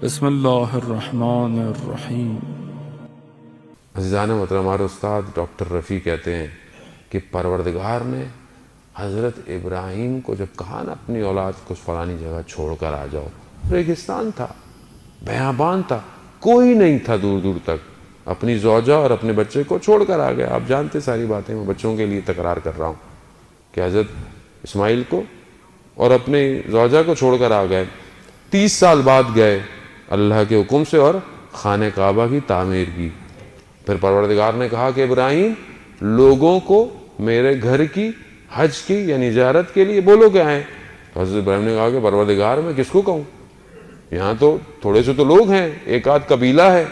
بسم اللہ الرحمن الرحیم۔ عزیزان محترم، ہمارے استاد ڈاکٹر رفیع کہتے ہیں کہ پروردگار نے حضرت ابراہیم کو جب کہا نا اپنی اولاد کو فلانی جگہ چھوڑ کر آ جاؤ، ریگستان تھا، بیابان تھا، کوئی نہیں تھا دور دور تک، اپنی زوجہ اور اپنے بچے کو چھوڑ کر آ گیا۔ آپ جانتے ساری باتیں، میں بچوں کے لیے تکرار کر رہا ہوں کہ حضرت اسماعیل کو اور اپنی زوجہ کو چھوڑ کر آ گئے۔ 30 سال بعد گئے اللہ کے حکم سے اور خانہ کعبہ کی تعمیر کی۔ پھر پروردگار نے کہا کہ ابراہیم، لوگوں کو میرے گھر کی حج کی یعنی زیارت کے لیے بولو کہ آئیں۔ تو حضرت ابراہیم نے کہا کہ پروردگار میں کس کو کہوں، یہاں تو تھوڑے سے تو لوگ ہیں، ایک آدھ قبیلہ ہے۔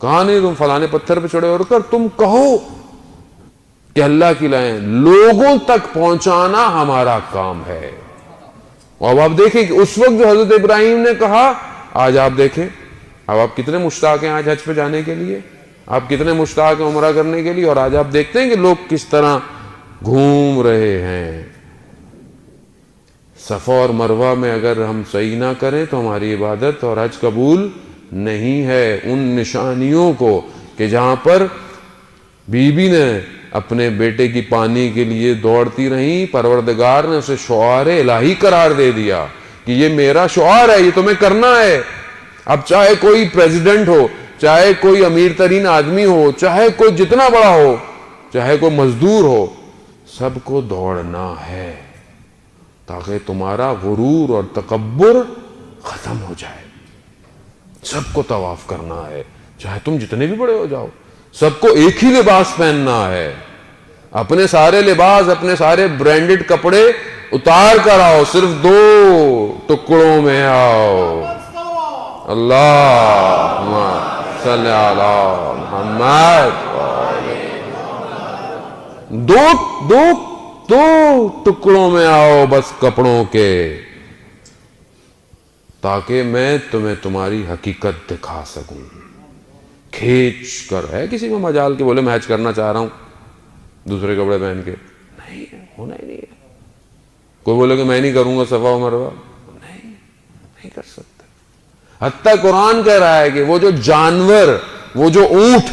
کہا نہیں، تم فلانے پتھر پہ چڑھے اڑ کر تم کہو کہ اللہ کی لائن لوگوں تک پہنچانا ہمارا کام ہے۔ اب آپ دیکھیں کہ اس وقت جو حضرت ابراہیم نے کہا، آج آپ دیکھیں اب آپ کتنے مشتاق ہیں آج حج پہ جانے کے لیے، آپ کتنے مشتاق ہیں عمرہ کرنے کے لیے، اور آج آپ دیکھتے ہیں کہ لوگ کس طرح گھوم رہے ہیں۔ صفا اور مروہ میں اگر ہم صحیح نہ کریں تو ہماری عبادت اور حج قبول نہیں ہے۔ ان نشانیوں کو کہ جہاں پر بی بی نے اپنے بیٹے کی پانی کے لیے دوڑتی رہیں، پروردگار نے اسے شعار الہی قرار دے دیا کہ یہ میرا شعار ہے، یہ تمہیں کرنا ہے۔ اب چاہے کوئی پریزیڈنٹ ہو، چاہے کوئی امیر ترین آدمی ہو، چاہے کوئی جتنا بڑا ہو، چاہے کوئی مزدور ہو، سب کو دوڑنا ہے تاکہ تمہارا غرور اور تکبر ختم ہو جائے۔ سب کو طواف کرنا ہے، چاہے تم جتنے بھی بڑے ہو جاؤ، سب کو ایک ہی لباس پہننا ہے۔ اپنے سارے لباس، اپنے سارے برانڈڈ کپڑے اتار کر آؤ، صرف 2 ٹکڑوں میں آؤ۔ اللہم صلی علی محمد۔ دو ٹکڑوں میں آؤ بس کپڑوں کے، تاکہ میں تمہیں تمہاری حقیقت دکھا سکوں۔ کھینچ کر ہے کسی میں مجال کے بولے میں حج کرنا چاہ رہا ہوں دوسرے کپڑے پہن کے، نہیں، ہونا ہی نہیں ہے۔ کوئی بولے کہ میں نہیں کروں گا صفا و مروہ، نہیں کر سکتے۔ حتیٰ قرآن کہہ رہا ہے کہ وہ جو جانور، وہ جو اونٹ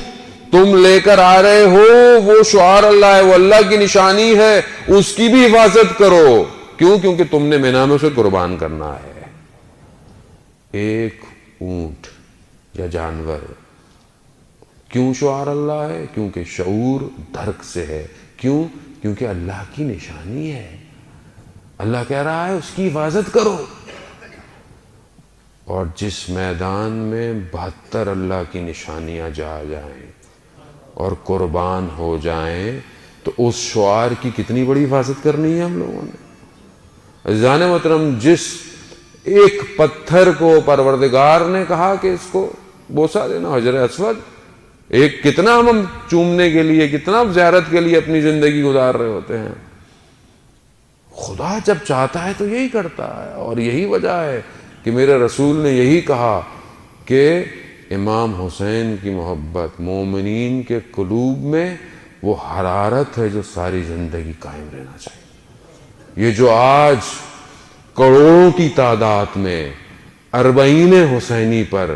تم لے کر آ رہے ہو، وہ شعار اللہ ہے، وہ اللہ کی نشانی ہے، اس کی بھی حفاظت کرو۔ کیوں؟ کیونکہ تم نے مینا میں اسے قربان کرنا ہے۔ ایک اونٹ یا جانور کیوں شعار اللہ ہے؟ کیونکہ شعور درک سے ہے۔ کیوں؟ کیونکہ اللہ کی نشانی ہے، اللہ کہہ رہا ہے اس کی حفاظت کرو۔ اور جس میدان میں 72 اللہ کی نشانیاں جا جائیں اور قربان ہو جائیں تو اس شعار کی کتنی بڑی حفاظت کرنی ہے ہم لوگوں نے۔ عزیزان محترم، جس ایک پتھر کو پروردگار نے کہا کہ اس کو بوسہ دینا، حجر اسود، ایک کتنا ہم چومنے کے لیے، کتنا زیارت کے لیے اپنی زندگی گزار رہے ہوتے ہیں۔ خدا جب چاہتا ہے تو یہی کرتا ہے، اور یہی وجہ ہے کہ میرے رسول نے یہی کہا کہ امام حسین کی محبت مومنین کے قلوب میں وہ حرارت ہے جو ساری زندگی قائم رہنا چاہیے۔ یہ جو آج کروڑوں کی تعداد میں 40 حسینی پر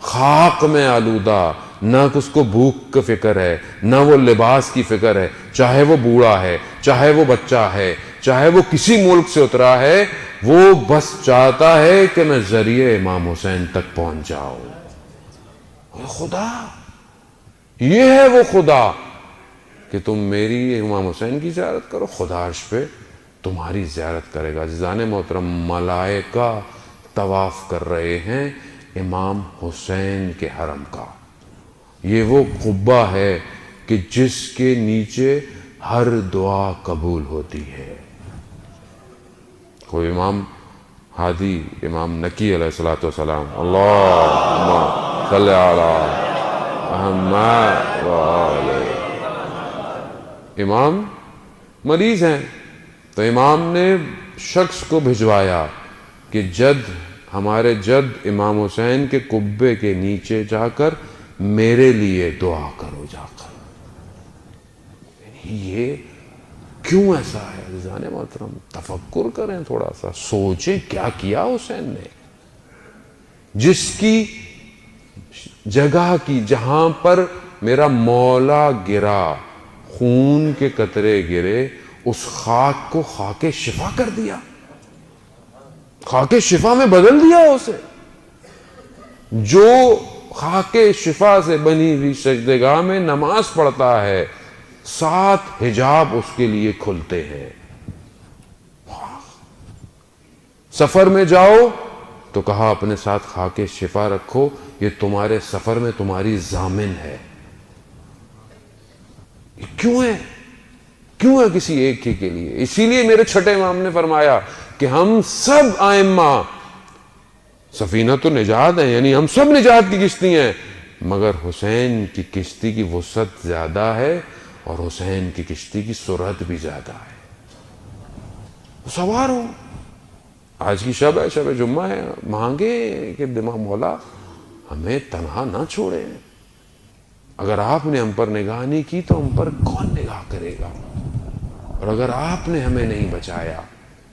خاک میں آلودہ، نہ اس کو بھوک کا فکر ہے، نہ وہ لباس کی فکر ہے، چاہے وہ بوڑھا ہے، چاہے وہ بچہ ہے، چاہے وہ کسی ملک سے اترا ہے، وہ بس چاہتا ہے کہ میں ذریعے امام حسین تک پہنچ جاؤں۔ خدا، یہ ہے وہ خدا کہ تم میری امام حسین کی زیارت کرو، خدا عرش پہ تمہاری زیارت کرے گا۔ عزیزان محترم، ملائکہ طواف کر رہے ہیں امام حسین کے حرم کا۔ یہ وہ قبہ ہے کہ جس کے نیچے ہر دعا قبول ہوتی ہے۔ کوئی امام ہادی، امام نقی علیہ السلام، اللہم صلی علی محمد وآلہ، امام مریض ہیں تو امام نے شخص کو بھجوایا کہ ہمارے جد امام حسین کے قبے کے نیچے جا کر میرے لیے دعا کرو جا کر۔ یہ کیوں ایسا ہے؟ عزیزان محترم، تفکر کریں، تھوڑا سا سوچیں کیا کیا حسین نے۔ جس کی جگہ کی جہاں پر میرا مولا گرا، خون کے قطرے گرے، اس خاک کو خاک شفا کر دیا، خاک شفا میں بدل دیا اسے. جو خاک شفا سے بنی ہوئی سجدگاہ میں نماز پڑھتا ہے 7 حجاب اس کے لیے کھلتے ہیں. سفر میں جاؤ تو کہا اپنے ساتھ خاک شفا رکھو، یہ تمہارے سفر میں تمہاری ضامن ہے. کیوں ہے؟ کیوں ہے کسی ایک ہی کے لیے؟ اسی لیے میرے چھٹے امام نے فرمایا کہ ہم سب ائمہ سفینہ تو نجات ہیں، یعنی ہم سب نجات کی کشتی ہیں، مگر حسین کی کشتی کی وسعت زیادہ ہے اور حسین کی کشتی کی سرعت بھی زیادہ ہے. سوار ہو، آج کی شب ہے، شب جمعہ ہے، مانگے کہ دماغ مولا ہمیں تنہا نہ چھوڑے. اگر آپ نے ہم پر نگاہ نہیں کی تو ہم پر کون نگاہ کرے گا؟ اور اگر آپ نے ہمیں نہیں بچایا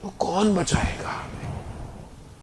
تو کون بچائے گا ہمیں؟